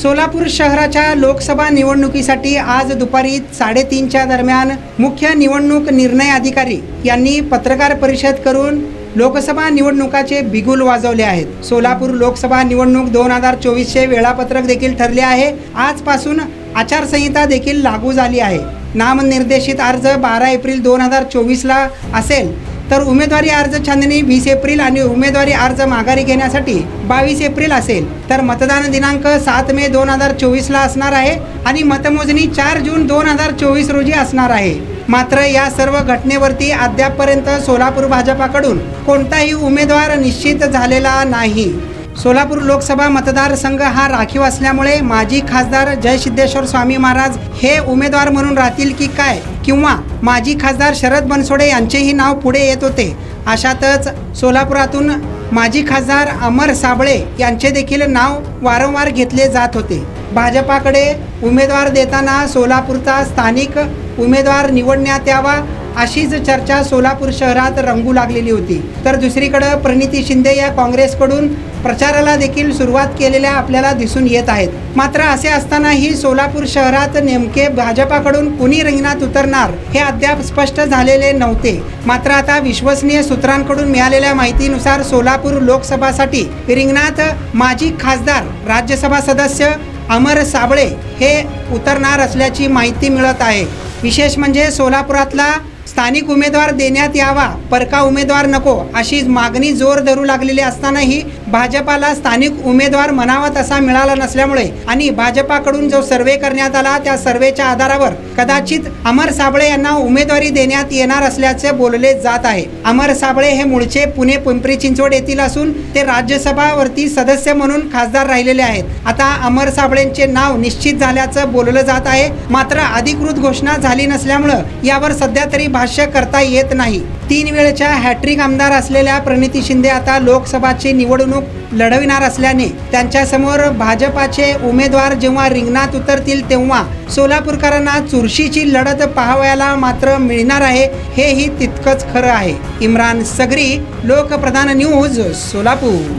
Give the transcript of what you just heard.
सोलापूर शहराच्या लोकसभा निवडणुकीसाठी आज दुपारी 3:30च्या दरम्यान मुख्य निवडणूक निर्णय अधिकारी यांनी पत्रकार परिषद करून लोकसभा निवडणुकाचे बिगुल वाजवले आहेत। सोलापूर लोकसभा निवडणूक 2024चे वेळापत्रक देखील ठरले आहे। आजपासून आचारसंहिता देखील लागू झाली आहे। नामनिर्देशित अर्ज 12 एप्रिल 2024ला असेल तर उमेदवारी अर्ज छाननी 20 एप्रिल आणि उमेदवारी अर्ज माघारी घेण्यासाठी 22 एप्रिल असेल तर मतदान दिनांक 7 मे 2024ला असणार आहे आणि मतमोजणी 4 जून 2024 रोजी असणार आहे। मात्र या सर्व घटनेवरती अद्यापपर्यंत सोलापूर भाजपाकडून कोणताही उमेदवार निश्चित झालेला नाही। सोलापूर लोकसभा मतदारसंघ हा राखीव असल्यामुळे माजी खासदार जयसिद्धेश्वर स्वामी महाराज हे उमेदवार म्हणून राहतील की काय, किंवा माजी खासदार शरद बनसोडे यांचेही नाव पुढे येत होते। अशातच सोलापुरातून माजी खासदार अमर साबळे यांचे देखील नाव वारंवार घेतले जात होते। भाजपाकडे उमेदवार देताना सोलापूरचा स्थानिक उमेदवार निवडण्यात यावा अशीच चर्चा सोलापूर शहरात रंगू लागलेली होती। तर दुसरीकडे प्रणिती शिंदे या काँग्रेसकडून प्रचाराला देखील सुरुवात केलेल्या आपल्याला दिसून येत आहेत। मात्र असे असतानाही सोलापूर शहरात नेमके भाजपाकडून कुणी रिंगणात उतरणार हे अद्याप स्पष्ट झालेले नव्हते। मात्र आता विश्वसनीय सूत्रांकडून मिळालेल्या माहितीनुसार सोलापूर लोकसभासाठी रिंगणात माजी खासदार राज्यसभा सदस्य अमर साबळे हे उतरणार असल्याची माहिती मिळत आहे। विशेष म्हणजे सोलापुरातला स्थानिक उमेदवार देण्यात यावा, परका उमेदवार नको अशी मागणी जोर धरू लागलेली असतानाही भाजपाला स्थानिक उमेदवार म्हणावा तसा मिळाला नसल्यामुळे आणि भाजपाकडून जो सर्वे करण्यात आला त्या सर्वेच्या आधारावर कदाचित अमर साबळे यांना उमेदवारी देण्यात येणार असल्याचे बोलले जात आहे। अमर साबळे हे मूळचे पुणे पिंपरी चिंचवड येथील असून ते राज्यसभावरती सदस्य म्हणून खासदार राहिलेले आहेत। आता अमर साबळेंचे नाव निश्चित झाल्याचं बोललं जात आहे। मात्र अधिकृत घोषणा झाली नसल्यामुळे यावर सध्या तरी भाष्य करता येत नाही। 3 वेळच्या हॅट्रिक आमदार असलेल्या प्रणिती शिंदे आता लोकसभाची निवडणूक लढविणार असल्याने त्यांच्यासमोर भाजपाचे उमेदवार जेव्हा रिंगणात उतरतील तेव्हा सोलापूरकरांना चुरशीची लढत पाहावयाला मात्र मिळणार आहे, हेही तितकंच खरं आहे। इम्रान सगरी, लोकप्रधान न्यूज, सोलापूर।